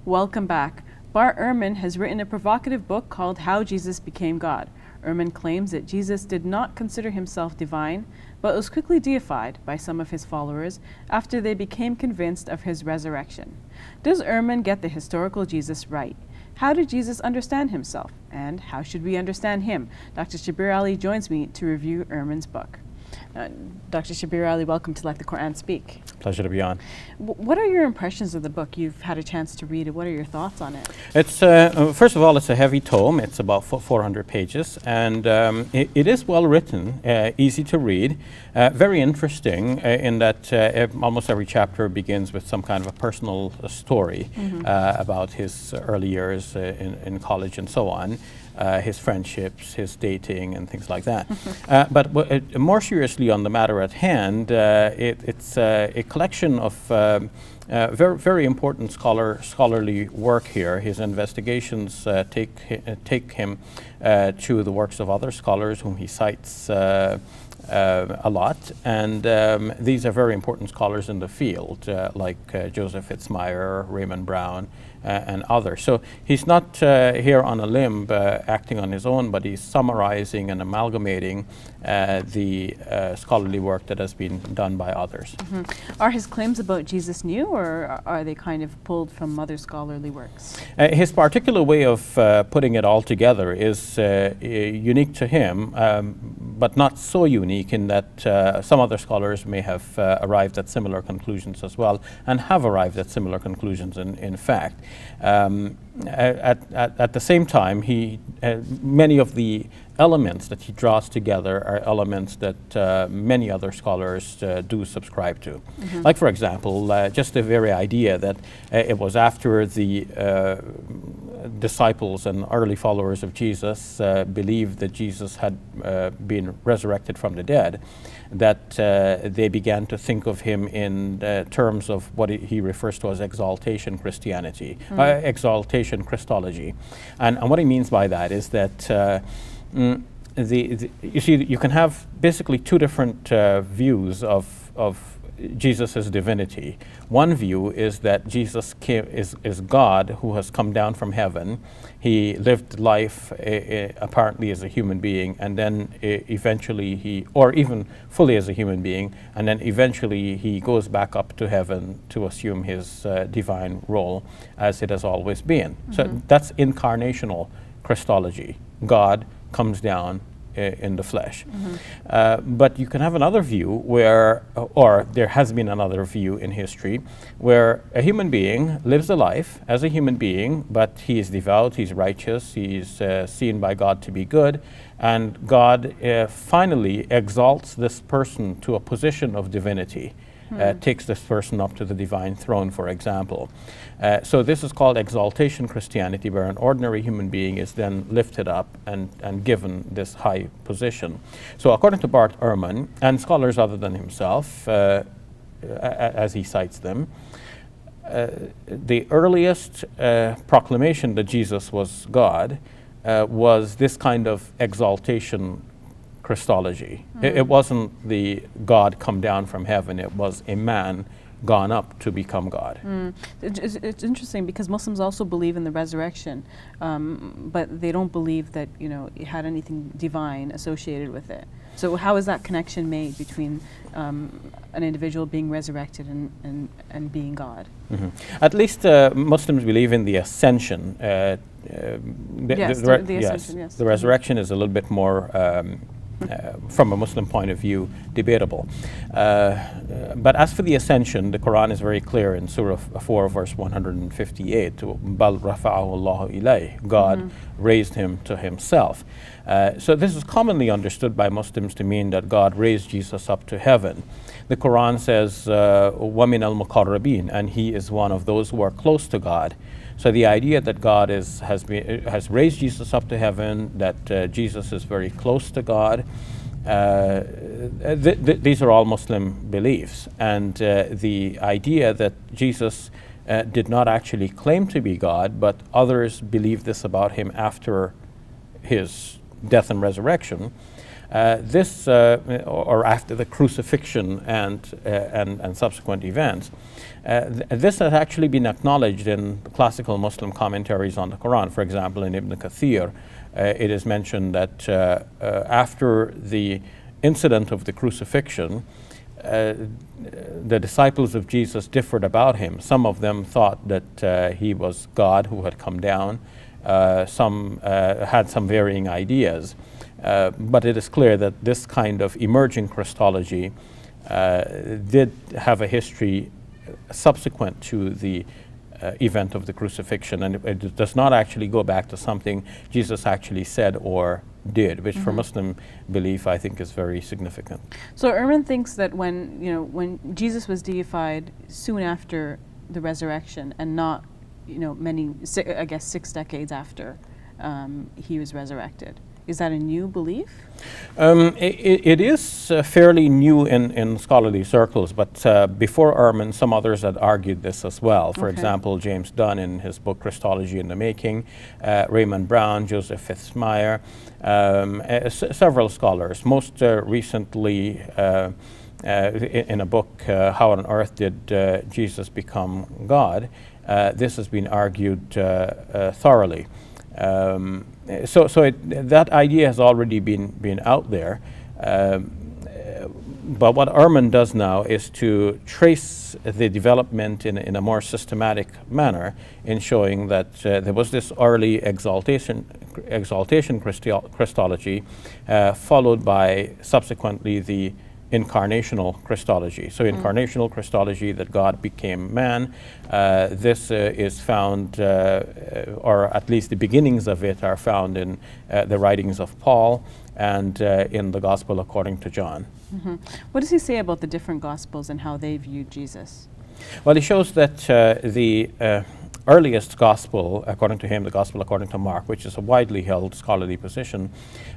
Welcome back. Bart Ehrman has written a provocative book called How Jesus Became God. Ehrman claims that Jesus did not consider himself divine, but was quickly deified by some of his followers after they became convinced of his resurrection. Does Ehrman get the historical Jesus right? How did Jesus understand himself? And how should we understand him? Dr. Shabir Ally joins me to review Ehrman's book. Dr. Shabir Ally, welcome to Let the Quran Speak. Pleasure to be on. What are your impressions of the book? You've had a chance to read it. What are your thoughts on it? It's first of all, it's a heavy tome. It's about 400 pages, and it is well written, easy to read, very interesting in that almost every chapter begins with some kind of a personal story about his early years in college and so on. His friendships, his dating, and things like that. But more seriously on the matter at hand, it's a collection of very, very important scholarly work here. His investigations take him to the works of other scholars whom he cites a lot, and these are very important scholars in the field, like Joseph Fitzmyer, Raymond Brown, and others. So he's not here on a limb acting on his own, but he's summarizing and amalgamating the scholarly work that has been done by others. Are his claims about Jesus new, or are they kind of pulled from other scholarly works? His particular way of putting it all together is unique to him, but not so unique in that some other scholars may have arrived at similar conclusions as well, and have arrived at similar conclusions in fact. At the same time, many of the elements that he draws together are elements that many other scholars do subscribe to. Like, for example, just the very idea that it was after the disciples and early followers of Jesus believed that Jesus had been resurrected from the dead, that they began to think of him in terms of what he refers to as Exaltation Christianity, Exaltation Christology. And what he means by that is that you see, you can have basically two different views of Jesus' divinity. One view is that Jesus is God who has come down from heaven. He lived life apparently as a human being, and then eventually or even fully as a human being, and then eventually he goes back up to heaven to assume his divine role as it has always been. So that's incarnational Christology. God comes down in the flesh. But you can have another view where, or there has been another view in history, where a human being lives a life as a human being, but he is devout, he's righteous, he's seen by God to be good, and God finally exalts this person to a position of divinity. Takes this person up to the divine throne, for example. So this is called Exaltation Christianity, where an ordinary human being is then lifted up and given this high position. So according to Bart Ehrman, and scholars other than himself, as he cites them, the earliest proclamation that Jesus was God was this kind of exaltation Christology. It wasn't the God come down from heaven, it was a man gone up to become God. It's interesting because Muslims also believe in the resurrection, but they don't believe that it had anything divine associated with it. So how is that connection made between an individual being resurrected and being God? At least Muslims believe in the ascension. Ascension, yes. The resurrection is a little bit more from a Muslim point of view, debatable. But as for the ascension, the Quran is very clear in Surah 4, verse 158, بَلْ رَفَعَهُ اللَّهُ إِلَيْهِ, God raised him to himself. So this is commonly understood by Muslims to mean that God raised Jesus up to heaven. The Quran says, وَمِنَ الْمُقَرَّبِينَ, and he is one of those who are close to God. So the idea that God has raised Jesus up to heaven, that Jesus is very close to God, these are all Muslim beliefs. And the idea that Jesus did not actually claim to be God, but others believe this about him after his death and resurrection, This, or after the crucifixion and subsequent events, this has actually been acknowledged in classical Muslim commentaries on the Quran. For example, in Ibn Kathir, it is mentioned that after the incident of the crucifixion, the disciples of Jesus differed about him. Some of them thought that he was God who had come down. Some had some varying ideas. But it is clear that this kind of emerging Christology did have a history subsequent to the event of the crucifixion, and it does not actually go back to something Jesus actually said or did, which for Muslim belief I think is very significant. So Ehrman thinks that when Jesus was deified soon after the resurrection, and not many, I guess 6 decades after he was resurrected. Is that a new belief? It is fairly new in scholarly circles, but before Ehrman, some others had argued this as well. For example, James Dunn in his book Christology in the Making, Raymond Brown, Joseph Fitzmyer, several scholars. Most recently, in a book, How on Earth Did Jesus Become God? This has been argued thoroughly. That idea has already been out there, but what Ehrman does now is to trace the development in a more systematic manner, in showing that there was this early exaltation Christology, followed by subsequently the incarnational Christology. So incarnational Christology, that God became man, this is found, or at least the beginnings of it are found in the writings of Paul and in the Gospel according to John. What does he say about the different Gospels and how they viewed Jesus? Well, he shows that the earliest gospel, according to him, the Gospel according to Mark, which is a widely held scholarly position,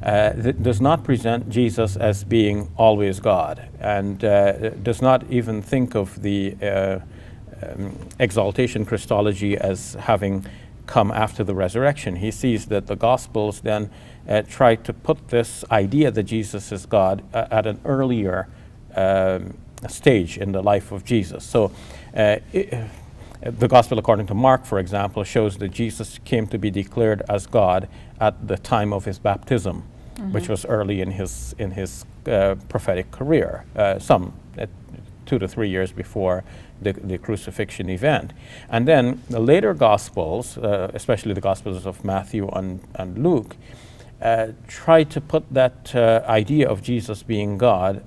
does not present Jesus as being always God, and does not even think of the exaltation Christology as having come after the resurrection. He sees that the Gospels then try to put this idea that Jesus is God at an earlier stage in the life of Jesus. So the Gospel according to Mark, for example, shows that Jesus came to be declared as God at the time of his baptism, which was early in his prophetic career, some 2 to 3 years before the crucifixion event. And then the later Gospels, especially the Gospels of Matthew and Luke, try to put that idea of Jesus being God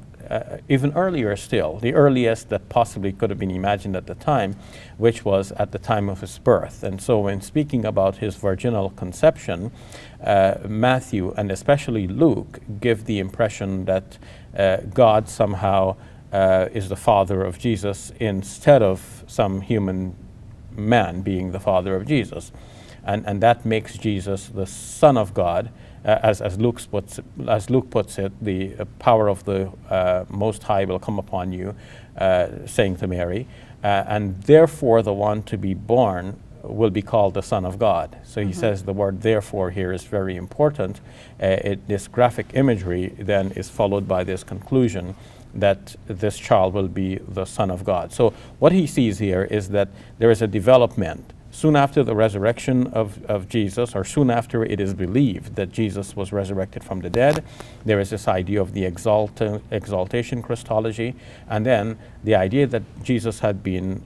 even earlier still, the earliest that possibly could have been imagined at the time, which was at the time of his birth. And so when speaking about his virginal conception, Matthew and especially Luke give the impression that God somehow is the father of Jesus instead of some human man being the father of Jesus. And that makes Jesus the Son of God. As Luke puts it, the power of the Most High will come upon you, saying to Mary, and therefore the one to be born will be called the Son of God. So he says the word therefore here is very important. This graphic imagery then is followed by this conclusion that this child will be the Son of God. So what he sees here is that there is a development soon after the resurrection of Jesus, or soon after it is believed that Jesus was resurrected from the dead. There is this idea of the exaltation Christology, and then the idea that Jesus had been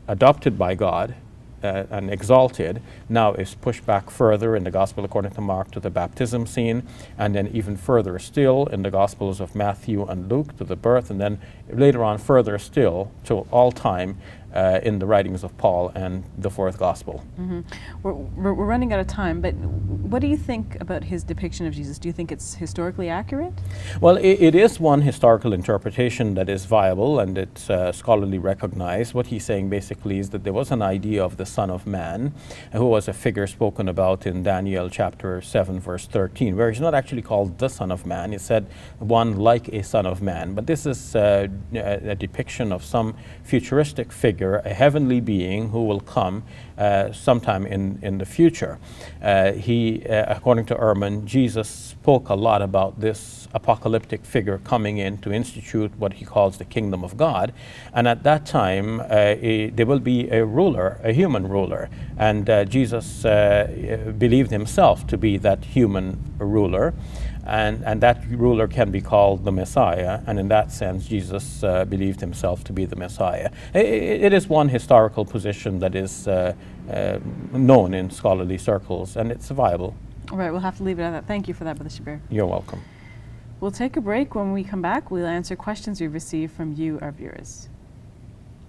adopted by God and exalted now is pushed back further in the Gospel according to Mark to the baptism scene, and then even further still in the Gospels of Matthew and Luke to the birth, and then later on further still to all time in the writings of Paul and the fourth Gospel. We're running out of time, but what do you think about his depiction of Jesus? Do you think it's historically accurate? Well, it is one historical interpretation that is viable, and it's scholarly recognized. What he's saying basically is that there was an idea of the Son of Man, who was a figure spoken about in Daniel chapter 7, verse 13, where he's not actually called the Son of Man. He said one like a Son of Man. But this is a depiction of some futuristic figure figure, a heavenly being who will come sometime in the future. According to Ehrman, Jesus spoke a lot about this apocalyptic figure coming in to institute what he calls the kingdom of God. And at that time, there will be a ruler, a human ruler. And Jesus believed himself to be that human ruler. And that ruler can be called the Messiah, and in that sense, Jesus believed himself to be the Messiah. It is one historical position that is known in scholarly circles, and it's viable. All right, we'll have to leave it at that. Thank you for that, Brother Shabir. You're welcome. We'll take a break. When we come back, we'll answer questions we've received from you, our viewers.